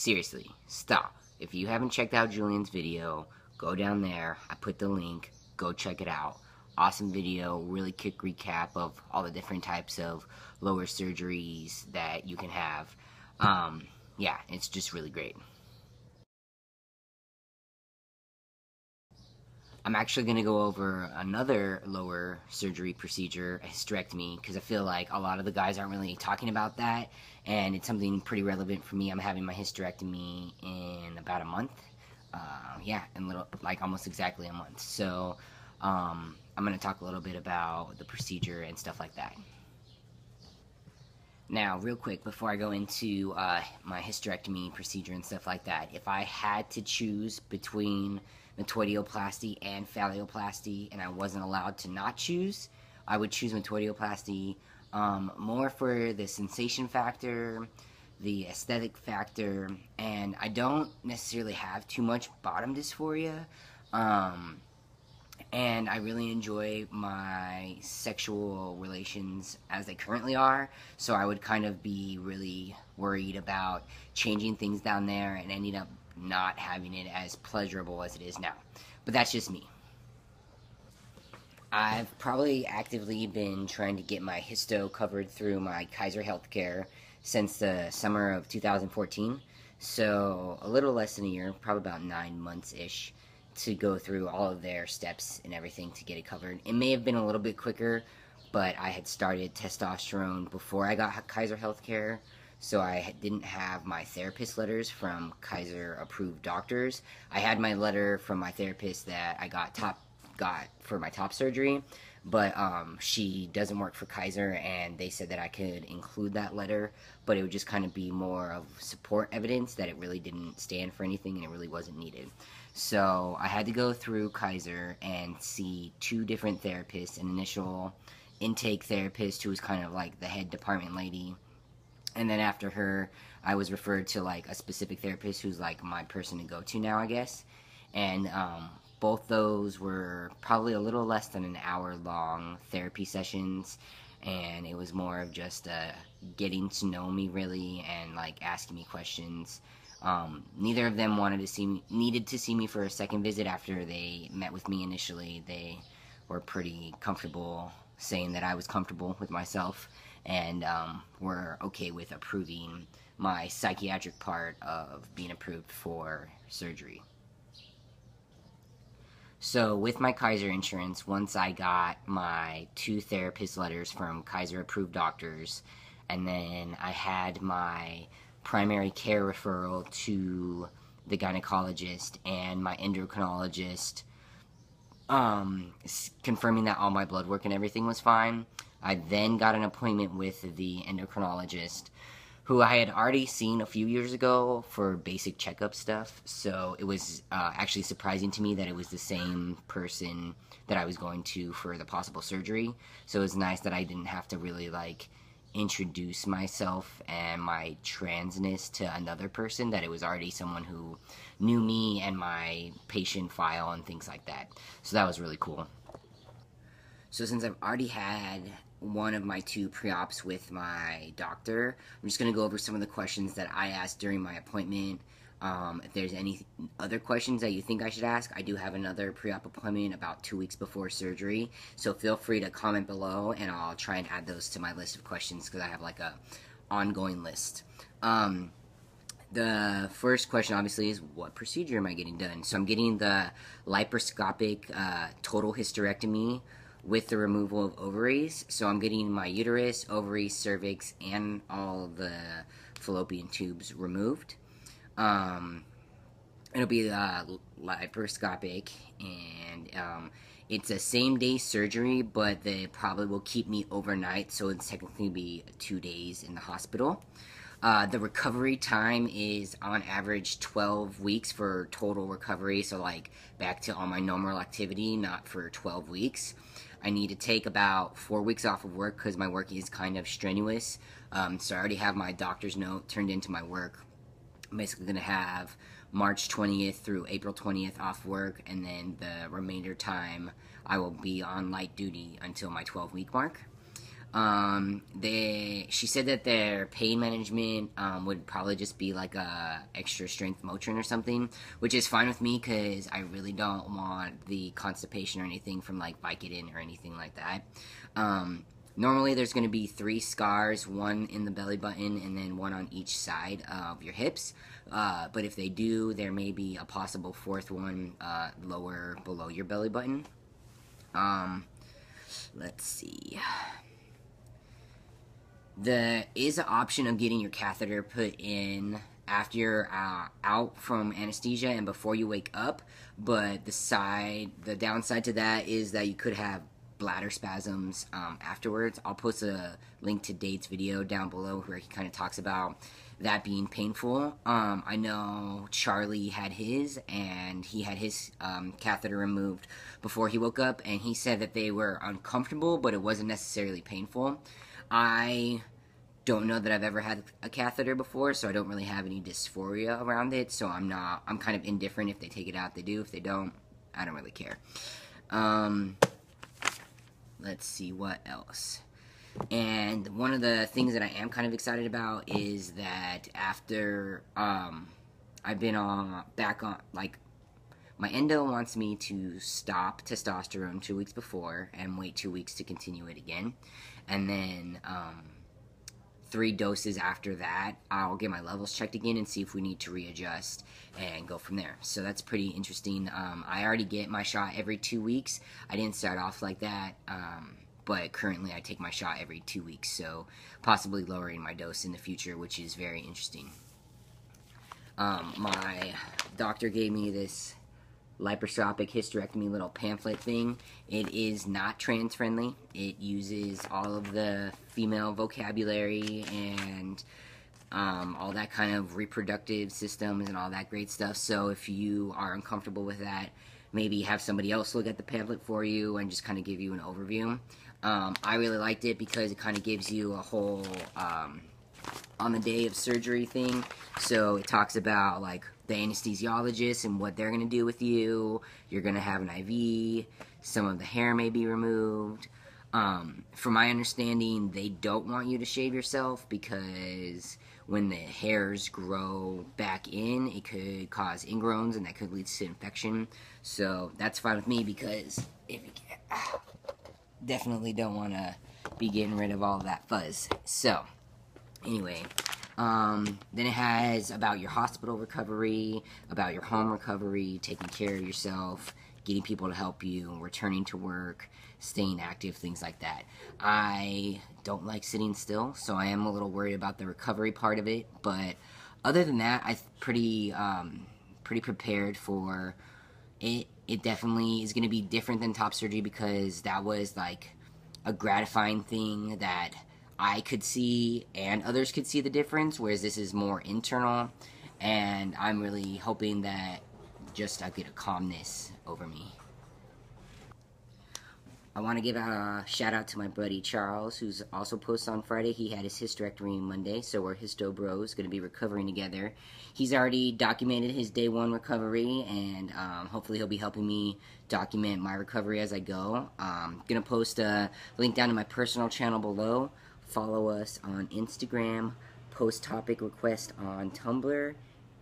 seriously, stop. If you haven't checked out Julian's video, go down there. I put the link. Go check it out. Awesome video, really quick recap of all the different types of lower surgeries that you can have. Yeah, it's just really great. I'm actually going to go over another lower surgery procedure, a hysterectomy, because I feel like a lot of the guys aren't really talking about that, and it's something pretty relevant for me. I'm having my hysterectomy in about a month. Yeah, in like almost exactly a month. So I'm going to talk a little bit about the procedure and stuff like that. Now, real quick, before I go into my hysterectomy procedure and stuff like that, if I had to choose between metoidioplasty and phalloplasty, and I wasn't allowed to not choose, I would choose metoidioplasty, more for the sensation factor, the aesthetic factor, and I don't necessarily have too much bottom dysphoria, and I really enjoy my sexual relations as they currently are, so I would kind of be really worried about changing things down there and ending up not having it as pleasurable as it is now. But that's just me. I've probably actively been trying to get my histo covered through my Kaiser Healthcare since the summer of 2014, so a little less than a year, probably about 9 months-ish, to go through all of their steps and everything to get it covered. It may have been a little bit quicker, but I had started testosterone before I got Kaiser Healthcare, so I didn't have my therapist letters from Kaiser approved doctors. I had my letter from my therapist that I got for my top surgery, but she doesn't work for Kaiser, and they said that I could include that letter, but it would just kind of be more of support evidence that it really didn't stand for anything and it really wasn't needed. So I had to go through Kaiser and see 2 different therapists, an initial intake therapist who was kind of like the head department lady, and then after her I was referred to like a specific therapist who's like my person to go to now, I guess. And both those were probably a little less than an hour long therapy sessions, and it was more of just getting to know me really and like asking me questions. Neither of them needed to see me for a second visit after they met with me initially. They were pretty comfortable saying that I was comfortable with myself, and were okay with approving my psychiatric part of being approved for surgery. So with my Kaiser insurance, once I got my 2 therapist letters from Kaiser approved doctors, and then I had my primary care referral to the gynecologist and my endocrinologist confirming that all my blood work and everything was fine, I then got an appointment with the endocrinologist, who I had already seen a few years ago for basic checkup stuff, so it was actually surprising to me that it was the same person that I was going to for the possible surgery. So it was nice that I didn't have to really like introduce myself and my transness to another person, that it was already someone who knew me and my patient file and things like that. So that was really cool. So since I've already had one of my 2 pre-ops with my doctor, I'm just going to go over some of the questions that I asked during my appointment. If there's any other questions that you think I should ask, I do have another pre-op appointment about 2 weeks before surgery, so feel free to comment below and I'll try and add those to my list of questions, because I have like a ongoing list. The first question obviously is, what procedure am I getting done? So I'm getting the laparoscopic total hysterectomy with the removal of ovaries. So I'm getting my uterus, ovaries, cervix, and all the fallopian tubes removed. It'll be laparoscopic, and it's a same-day surgery, but they probably will keep me overnight, so it's technically be 2 days in the hospital. The recovery time is on average 12 weeks for total recovery, so like back to all my normal activity, not for 12 weeks. I need to take about 4 weeks off of work because my work is kind of strenuous. So I already have my doctor's note turned into my work. I'm basically going to have March 20th through April 20th off work, and then the remainder time I will be on light duty until my 12-week mark. She said that their pain management would probably just be like a extra strength Motrin or something, which is fine with me because I really don't want the constipation or anything from like Vicodin or anything like that. Normally there's going to be 3 scars, 1 in the belly button and then 1 on each side of your hips. But if they do, there may be a possible 4th one lower below your belly button. Let's see. There is an option of getting your catheter put in after you're out from anesthesia and before you wake up, but the downside to that is that you could have bladder spasms afterwards. I'll post a link to Dade's video down below where he kind of talks about that being painful. I know Charlie had his, and he had his catheter removed before he woke up, and he said that they were uncomfortable, but it wasn't necessarily painful. I don't know that I've ever had a catheter before, so I don't really have any dysphoria around it, so I'm kind of indifferent. If they take it out, they do. If they don't, I don't really care. Let's see what else. And one of the things that I am kind of excited about is that after I've been back on, like, my endo wants me to stop testosterone 2 weeks before and wait 2 weeks to continue it again. And then 3 doses after that, I'll get my levels checked again and see if we need to readjust and go from there. So that's pretty interesting. I already get my shot every 2 weeks. I didn't start off like that, but currently I take my shot every 2 weeks, so possibly lowering my dose in the future, which is very interesting. My doctor gave me this laparoscopic hysterectomy little pamphlet thing. It is not trans friendly. It uses all of the female vocabulary and all that kind of reproductive systems and all that great stuff. So if you are uncomfortable with that, maybe have somebody else look at the pamphlet for you and just kind of give you an overview. I really liked it because it kind of gives you a whole on the day of surgery thing. So it talks about like the anesthesiologist and what they're going to do with you. You're going to have an IV. Some of the hair may be removed. From my understanding, they don't want you to shave yourself because when the hairs grow back in, it could cause ingrowns and that could lead to infection. So that's fine with me because if you definitely don't want to be getting rid of all of that fuzz. So anyway, then it has about your hospital recovery, about your home recovery, taking care of yourself, getting people to help you, returning to work, staying active, things like that. I don't like sitting still, so I am a little worried about the recovery part of it, but other than that, I'm pretty prepared for it. It definitely is going to be different than top surgery because that was like a gratifying thing that I could see and others could see the difference, whereas this is more internal, and I'm really hoping that just I'll get a calmness over me. I want to give a shout out to my buddy Charles, who's also posted on Friday. He had his hysterectomy Monday, so we're Hysto Bros, going to be recovering together. He's already documented his day 1 recovery, and hopefully he'll be helping me document my recovery as I go. I'm going to post a link down to my personal channel below. Follow us on Instagram, post topic request on Tumblr.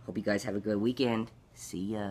Hope you guys have a good weekend. See ya.